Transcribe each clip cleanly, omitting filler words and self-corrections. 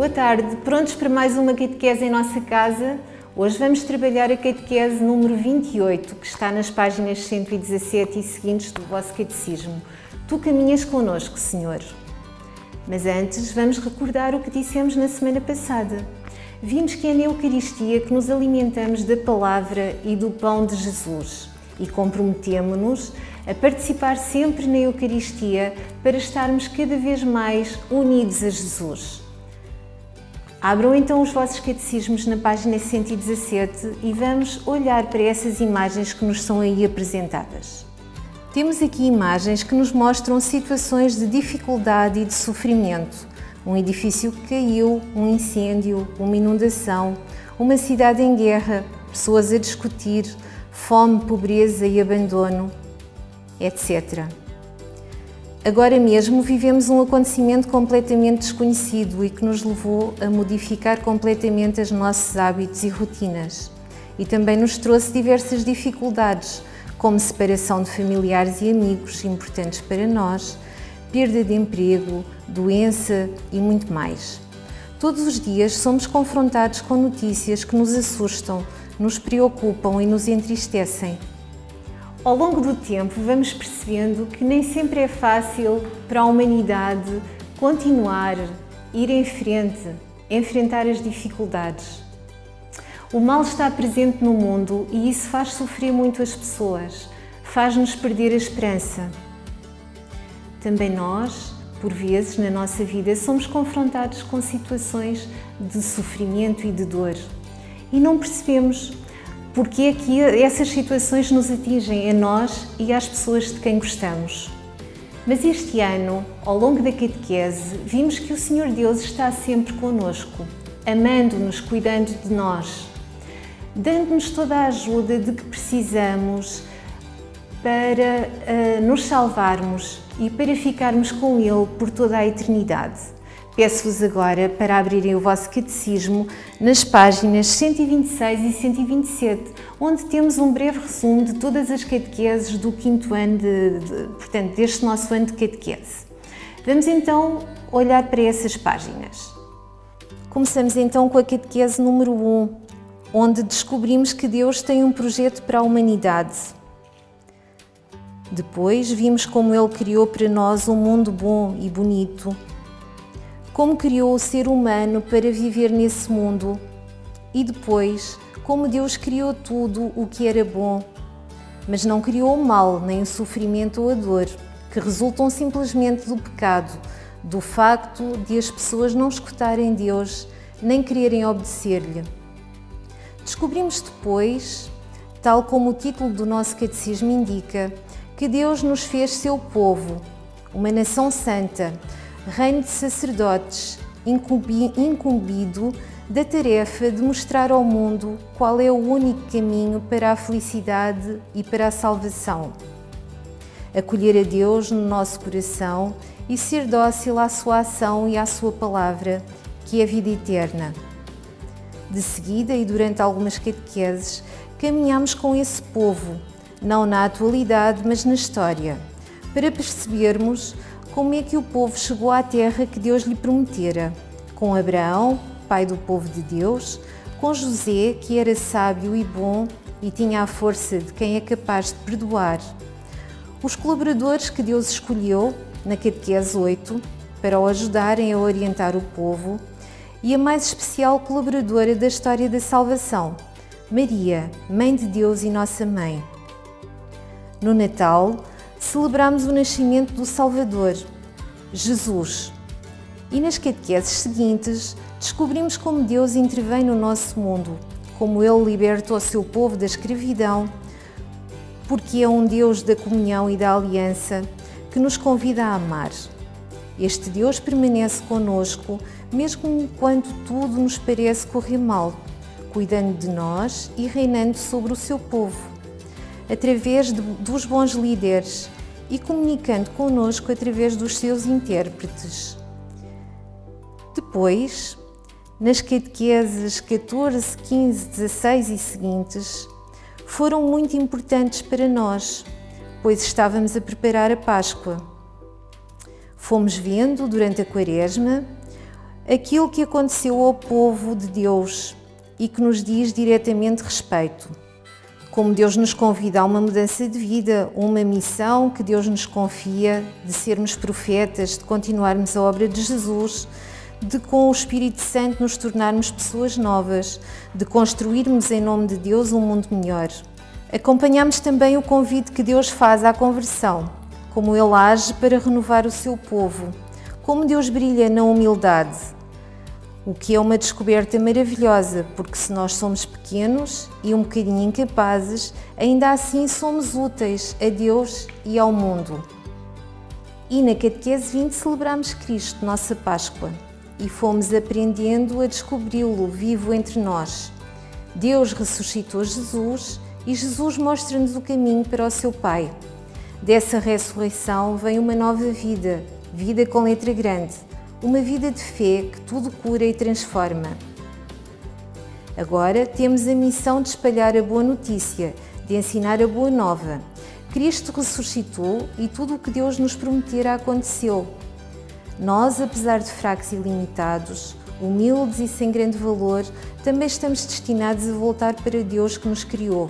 Boa tarde, prontos para mais uma catequese em nossa casa? Hoje vamos trabalhar a catequese número 28, que está nas páginas 117 e seguintes do vosso catecismo. Tu caminhas connosco, Senhor. Mas antes, vamos recordar o que dissemos na semana passada. Vimos que é na Eucaristia que nos alimentamos da palavra e do pão de Jesus e comprometemo-nos a participar sempre na Eucaristia para estarmos cada vez mais unidos a Jesus. Abram então os vossos catecismos na página 117 e vamos olhar para essas imagens que nos são aí apresentadas. Temos aqui imagens que nos mostram situações de dificuldade e de sofrimento. Um edifício que caiu, um incêndio, uma inundação, uma cidade em guerra, pessoas a discutir, fome, pobreza e abandono, etc. Agora mesmo vivemos um acontecimento completamente desconhecido e que nos levou a modificar completamente os nossos hábitos e rotinas. E também nos trouxe diversas dificuldades, como separação de familiares e amigos importantes para nós, perda de emprego, doença e muito mais. Todos os dias somos confrontados com notícias que nos assustam, nos preocupam e nos entristecem. Ao longo do tempo, vamos percebendo que nem sempre é fácil para a humanidade continuar, ir em frente, enfrentar as dificuldades. O mal está presente no mundo e isso faz sofrer muito as pessoas, faz-nos perder a esperança. Também nós, por vezes, na nossa vida, somos confrontados com situações de sofrimento e de dor e não percebemos porque é que essas situações nos atingem a nós e às pessoas de quem gostamos. Mas este ano, ao longo da catequese, vimos que o Senhor Deus está sempre connosco, amando-nos, cuidando de nós, dando-nos toda a ajuda de que precisamos para nos salvarmos e para ficarmos com Ele por toda a eternidade. Peço-vos agora para abrirem o vosso catecismo nas páginas 126 e 127, onde temos um breve resumo de todas as catequeses do 5º ano, portanto, deste nosso ano de catequese. Vamos então olhar para essas páginas. Começamos então com a catequese número 1, onde descobrimos que Deus tem um projeto para a humanidade. Depois vimos como Ele criou para nós um mundo bom e bonito, como criou o ser humano para viver nesse mundo e depois como Deus criou tudo o que era bom, mas não criou o mal, nem o sofrimento ou a dor, que resultam simplesmente do pecado, do facto de as pessoas não escutarem Deus nem quererem obedecer-lhe. Descobrimos depois, tal como o título do nosso catecismo indica, que Deus nos fez seu povo, uma nação santa, reino de sacerdotes, incumbido da tarefa de mostrar ao mundo qual é o único caminho para a felicidade e para a salvação. Acolher a Deus no nosso coração e ser dócil à sua ação e à sua palavra, que é a vida eterna. De seguida e durante algumas catequeses, caminhamos com esse povo, não na atualidade, mas na história, para percebermos como é que o povo chegou à terra que Deus lhe prometera, com Abraão, pai do povo de Deus, com José, que era sábio e bom e tinha a força de quem é capaz de perdoar, os colaboradores que Deus escolheu, na catequese 8, para o ajudarem a orientar o povo, e a mais especial colaboradora da história da salvação, Maria, Mãe de Deus e Nossa Mãe. No Natal, celebramos o nascimento do Salvador, Jesus. E nas catequeses seguintes, descobrimos como Deus intervém no nosso mundo, como Ele liberta o seu povo da escravidão, porque é um Deus da comunhão e da aliança que nos convida a amar. Este Deus permanece conosco, mesmo quando tudo nos parece correr mal, cuidando de nós e reinando sobre o seu povo, através dos bons líderes e comunicando conosco através dos seus intérpretes. Depois, nas catequeses 14, 15, 16 e seguintes, foram muito importantes para nós, pois estávamos a preparar a Páscoa. Fomos vendo durante a Quaresma aquilo que aconteceu ao povo de Deus e que nos diz diretamente respeito. Como Deus nos convida a uma mudança de vida, uma missão que Deus nos confia de sermos profetas, de continuarmos a obra de Jesus, de com o Espírito Santo nos tornarmos pessoas novas, de construirmos em nome de Deus um mundo melhor. Acompanhamos também o convite que Deus faz à conversão, como Ele age para renovar o seu povo, como Deus brilha na humildade, o que é uma descoberta maravilhosa, porque se nós somos pequenos e um bocadinho incapazes, ainda assim somos úteis a Deus e ao mundo. E na Catequese 20 celebramos Cristo, nossa Páscoa, e fomos aprendendo a descobri-lo vivo entre nós. Deus ressuscitou Jesus e Jesus mostra-nos o caminho para o seu Pai. Dessa ressurreição vem uma nova vida, vida com letra grande, uma vida de fé que tudo cura e transforma. Agora temos a missão de espalhar a boa notícia, de ensinar a boa nova. Cristo ressuscitou e tudo o que Deus nos prometera aconteceu. Nós, apesar de fracos e limitados, humildes e sem grande valor, também estamos destinados a voltar para Deus que nos criou.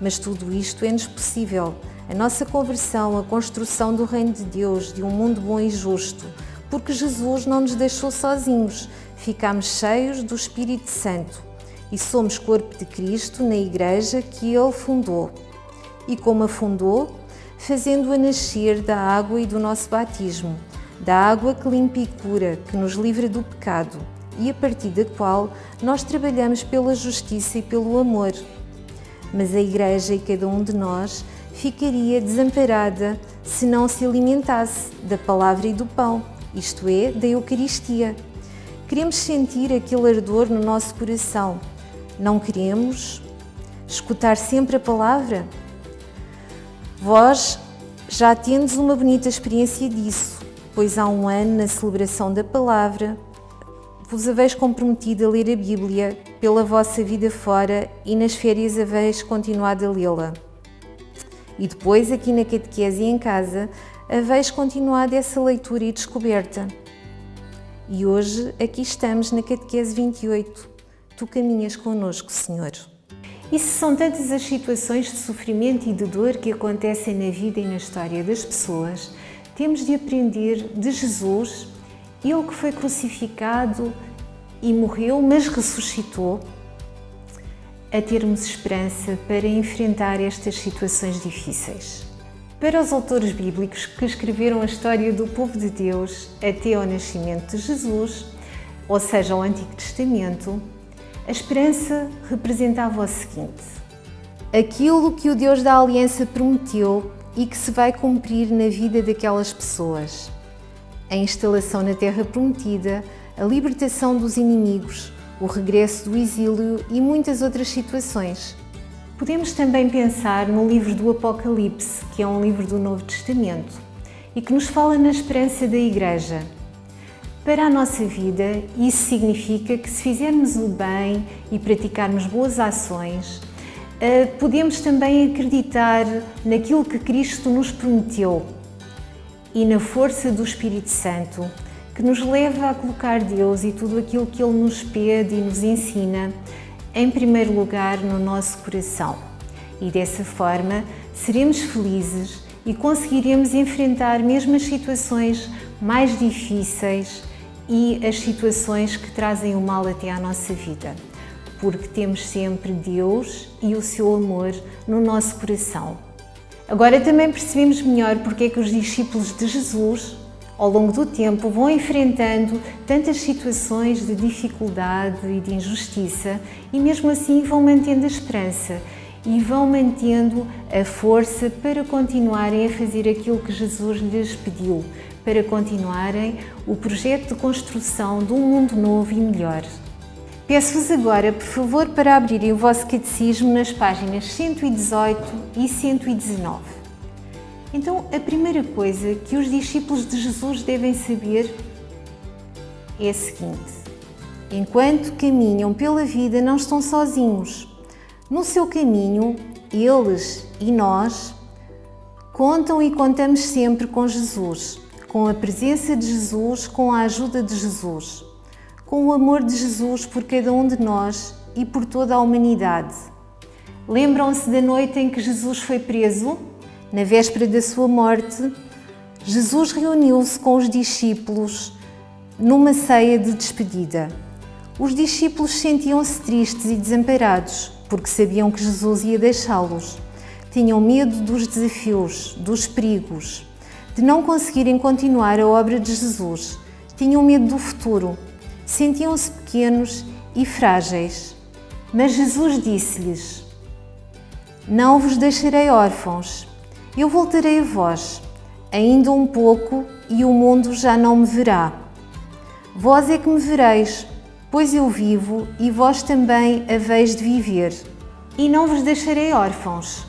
Mas tudo isto é-nos possível. A nossa conversão, a construção do reino de Deus, de um mundo bom e justo, porque Jesus não nos deixou sozinhos, ficámos cheios do Espírito Santo e somos corpo de Cristo na Igreja que Ele fundou. E como a fundou? Fazendo-a nascer da água e do nosso batismo, da água que limpa e cura, que nos livra do pecado e a partir da qual nós trabalhamos pela justiça e pelo amor. Mas a Igreja e cada um de nós ficaria desamparada se não se alimentasse da palavra e do pão, isto é, da Eucaristia. Queremos sentir aquele ardor no nosso coração. Não queremos escutar sempre a palavra? Vós já tendes uma bonita experiência disso, pois há um ano, na celebração da palavra, vos haveis comprometido a ler a Bíblia pela vossa vida fora e nas férias haveis continuado a lê-la. E depois, aqui na catequese e em casa, haveis continuado essa leitura e descoberta. E hoje, aqui estamos na Catequese 28. Tu caminhas connosco, Senhor. E se são tantas as situações de sofrimento e de dor que acontecem na vida e na história das pessoas, temos de aprender de Jesus, Ele que foi crucificado e morreu, mas ressuscitou, a termos esperança para enfrentar estas situações difíceis. Para os autores bíblicos que escreveram a história do povo de Deus até ao nascimento de Jesus, ou seja, o Antigo Testamento, a esperança representava o seguinte: aquilo que o Deus da Aliança prometeu e que se vai cumprir na vida daquelas pessoas. A instalação na Terra Prometida, a libertação dos inimigos, o regresso do exílio e muitas outras situações. Podemos também pensar no livro do Apocalipse, que é um livro do Novo Testamento, e que nos fala na esperança da Igreja. Para a nossa vida, isso significa que se fizermos o bem e praticarmos boas ações, podemos também acreditar naquilo que Cristo nos prometeu e na força do Espírito Santo, que nos leva a colocar Deus e tudo aquilo que Ele nos pede e nos ensina em primeiro lugar no nosso coração. E dessa forma seremos felizes e conseguiremos enfrentar mesmo as situações mais difíceis e as situações que trazem o mal até à nossa vida, porque temos sempre Deus e o seu amor no nosso coração. Agora também percebemos melhor porque é que os discípulos de Jesus, ao longo do tempo, vão enfrentando tantas situações de dificuldade e de injustiça e mesmo assim vão mantendo a esperança e vão mantendo a força para continuarem a fazer aquilo que Jesus lhes pediu, para continuarem o projeto de construção de um mundo novo e melhor. Peço-vos agora, por favor, para abrirem o vosso catecismo nas páginas 118 e 119. Então, a primeira coisa que os discípulos de Jesus devem saber é a seguinte: enquanto caminham pela vida, não estão sozinhos. No seu caminho, eles e nós contam e contamos sempre com Jesus, com a presença de Jesus, com a ajuda de Jesus. com o amor de Jesus por cada um de nós e por toda a humanidade. Lembram-se da noite em que Jesus foi preso? Na véspera da sua morte, Jesus reuniu-se com os discípulos numa ceia de despedida. Os discípulos sentiam-se tristes e desamparados, porque sabiam que Jesus ia deixá-los. Tinham medo dos desafios, dos perigos, de não conseguirem continuar a obra de Jesus. Tinham medo do futuro. Sentiam-se pequenos e frágeis. Mas Jesus disse-lhes: "Não vos deixarei órfãos. Eu voltarei a vós. Ainda um pouco e o mundo já não me verá. Vós é que me vereis, pois eu vivo e vós também haveis de viver. E não vos deixarei órfãos."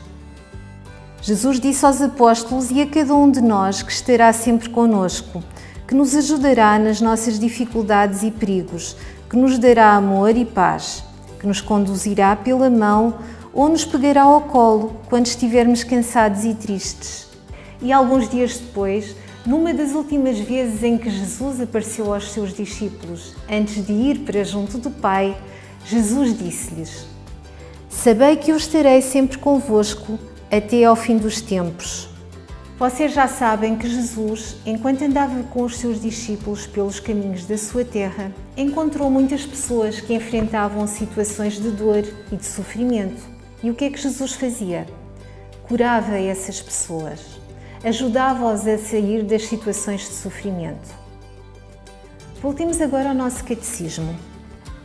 Jesus disse aos apóstolos e a cada um de nós que estará sempre conosco, que nos ajudará nas nossas dificuldades e perigos, que nos dará amor e paz, que nos conduzirá pela mão ou nos pegará ao colo quando estivermos cansados e tristes. E alguns dias depois, numa das últimas vezes em que Jesus apareceu aos seus discípulos, antes de ir para junto do Pai, Jesus disse-lhes: "Sabei que eu estarei sempre convosco até ao fim dos tempos." Vocês já sabem que Jesus, enquanto andava com os seus discípulos pelos caminhos da sua terra, encontrou muitas pessoas que enfrentavam situações de dor e de sofrimento. E o que é que Jesus fazia? Curava essas pessoas, ajudava-os a sair das situações de sofrimento. Voltemos agora ao nosso catecismo.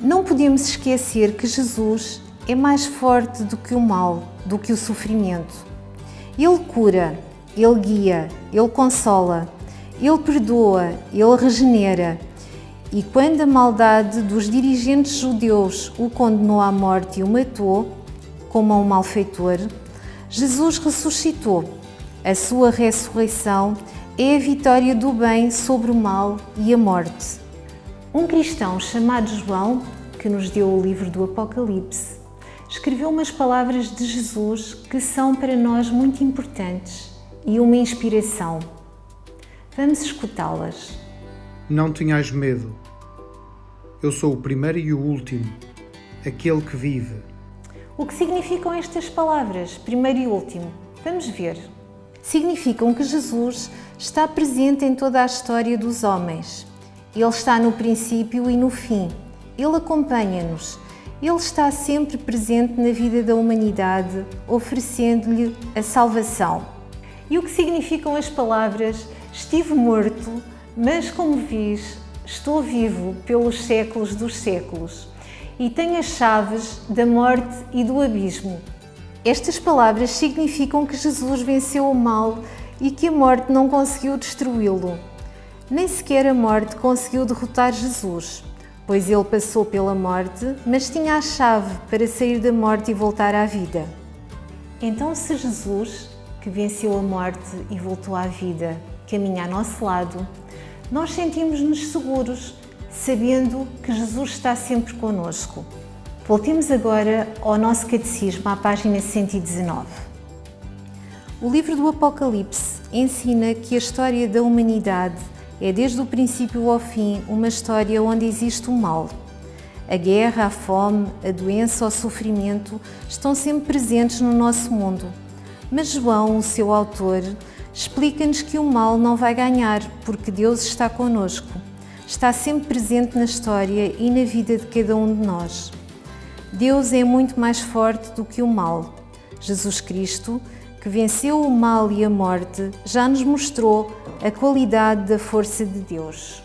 Não podemos esquecer que Jesus é mais forte do que o mal, do que o sofrimento. Ele cura, Ele guia, Ele consola, Ele perdoa, Ele regenera. E quando a maldade dos dirigentes judeus o condenou à morte e o matou, como a um malfeitor, Jesus ressuscitou. A sua ressurreição é a vitória do bem sobre o mal e a morte. Um cristão chamado João, que nos deu o livro do Apocalipse, escreveu umas palavras de Jesus que são para nós muito importantes e uma inspiração. Vamos escutá-las. Não tenhais medo. Eu sou o primeiro e o último, aquele que vive. O que significam estas palavras, primeiro e último? Vamos ver. Significam que Jesus está presente em toda a história dos homens. Ele está no princípio e no fim. Ele acompanha-nos. Ele está sempre presente na vida da humanidade, oferecendo-lhe a salvação. E o que significam as palavras "estive morto, mas como vis, estou vivo pelos séculos dos séculos e tenho as chaves da morte e do abismo"? Estas palavras significam que Jesus venceu o mal e que a morte não conseguiu destruí-lo. Nem sequer a morte conseguiu derrotar Jesus, pois ele passou pela morte, mas tinha a chave para sair da morte e voltar à vida. Então, se Jesus, que venceu a morte e voltou à vida, caminha a nosso lado, nós sentimos-nos seguros, sabendo que Jesus está sempre conosco. Voltemos agora ao nosso catecismo, à página 119. O livro do Apocalipse ensina que a história da humanidade é, desde o princípio ao fim, uma história onde existe o mal. A guerra, a fome, a doença, o sofrimento estão sempre presentes no nosso mundo. Mas João, o seu autor, explica-nos que o mal não vai ganhar, porque Deus está conosco. Está sempre presente na história e na vida de cada um de nós. Deus é muito mais forte do que o mal. Jesus Cristo, que venceu o mal e a morte, já nos mostrou a qualidade da força de Deus.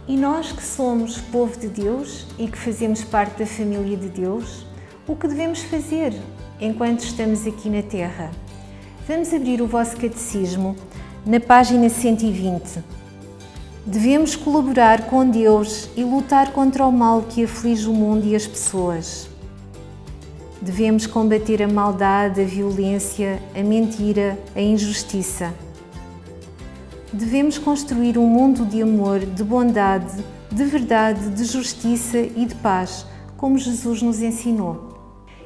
E nós que somos povo de Deus e que fazemos parte da família de Deus, o que devemos fazer enquanto estamos aqui na Terra? Vamos abrir o vosso catecismo na página 120. Devemos colaborar com Deus e lutar contra o mal que aflige o mundo e as pessoas. Devemos combater a maldade, a violência, a mentira, a injustiça. Devemos construir um mundo de amor, de bondade, de verdade, de justiça e de paz, como Jesus nos ensinou.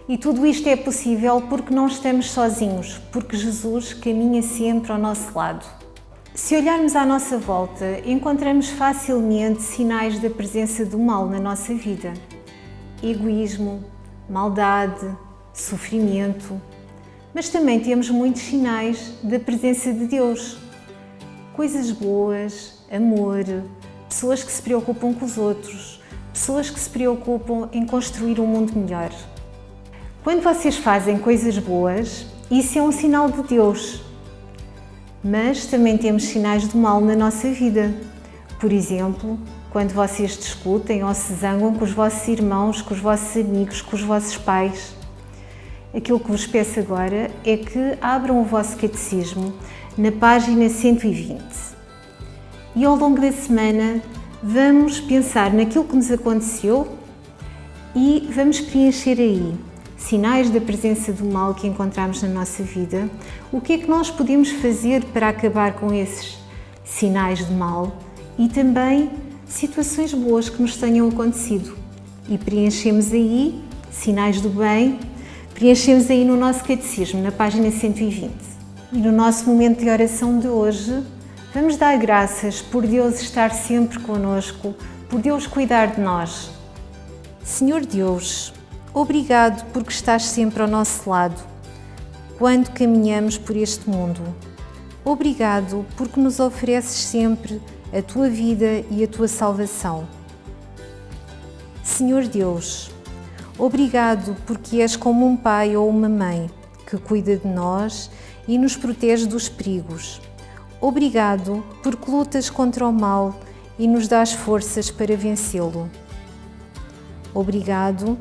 E tudo isto é possível porque não estamos sozinhos, porque Jesus caminha sempre ao nosso lado. Se olharmos à nossa volta, encontramos facilmente sinais da presença do mal na nossa vida. Egoísmo, maldade, sofrimento. Mas também temos muitos sinais da presença de Deus. Coisas boas, amor, pessoas que se preocupam com os outros, pessoas que se preocupam em construir um mundo melhor. Quando vocês fazem coisas boas, isso é um sinal de Deus. Mas também temos sinais do mal na nossa vida. Por exemplo, quando vocês discutem ou se zangam com os vossos irmãos, com os vossos amigos, com os vossos pais. Aquilo que vos peço agora é que abram o vosso catecismo na página 120. E ao longo da semana vamos pensar naquilo que nos aconteceu e vamos preencher aí sinais da presença do mal que encontramos na nossa vida. O que é que nós podemos fazer para acabar com esses sinais de mal e também situações boas que nos tenham acontecido. E preenchemos aí sinais do bem, preenchemos aí no nosso catecismo, na página 120. E no nosso momento de oração de hoje, vamos dar graças por Deus estar sempre conosco, por Deus cuidar de nós. Senhor Deus, obrigado porque estás sempre ao nosso lado, quando caminhamos por este mundo. Obrigado porque nos ofereces sempre a tua vida e a tua salvação. Senhor Deus, obrigado porque és como um pai ou uma mãe que cuida de nós e nos protege dos perigos. Obrigado porque lutas contra o mal e nos dás forças para vencê-lo. Obrigado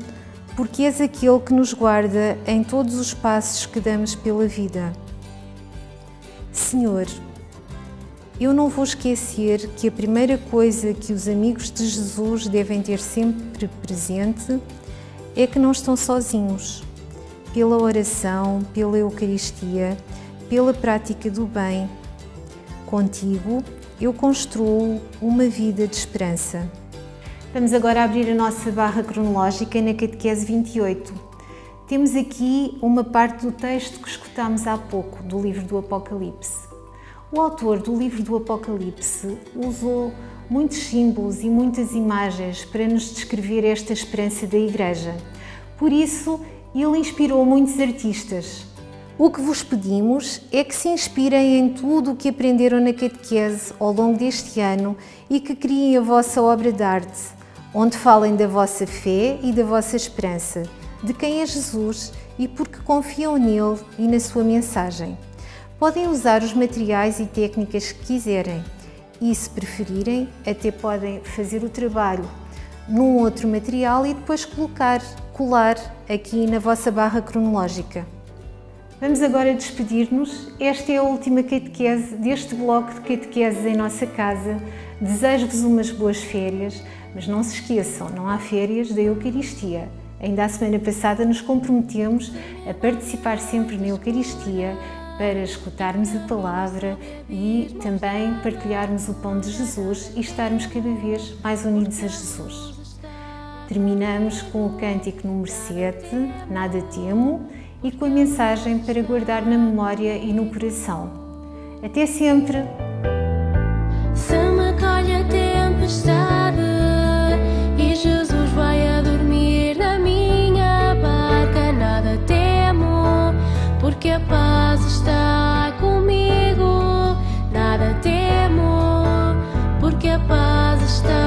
porque és aquele que nos guarda em todos os passos que damos pela vida. Senhor, eu não vou esquecer que a primeira coisa que os amigos de Jesus devem ter sempre presente é que não estão sozinhos. Pela oração, pela Eucaristia, pela prática do bem, contigo eu construo uma vida de esperança. Vamos agora abrir a nossa barra cronológica na Catequese 28. Temos aqui uma parte do texto que escutámos há pouco, do livro do Apocalipse. O autor do livro do Apocalipse usou muitos símbolos e muitas imagens para nos descrever esta esperança da Igreja. Por isso, ele inspirou muitos artistas. O que vos pedimos é que se inspirem em tudo o que aprenderam na catequese ao longo deste ano e que criem a vossa obra de arte, onde falem da vossa fé e da vossa esperança, de quem é Jesus e porque confiam nele e na sua mensagem. Podem usar os materiais e técnicas que quiserem e, se preferirem, até podem fazer o trabalho num outro material e depois colar aqui na vossa barra cronológica. Vamos agora despedir-nos. Esta é a última catequese deste bloco de catequeses em nossa casa. Desejo-vos umas boas férias, mas não se esqueçam, não há férias da Eucaristia. Ainda a semana passada nos comprometemos a participar sempre na Eucaristia para escutarmos a palavra e também partilharmos o pão de Jesus e estarmos cada vez mais unidos a Jesus. Terminamos com o cântico número 7, Nada Temo, e com a mensagem para guardar na memória e no coração. Até sempre! Se me calha a tempestade e Jesus vai a dormir na minha barca, nada temo, porque a paz está comigo. Nada temo, porque a paz está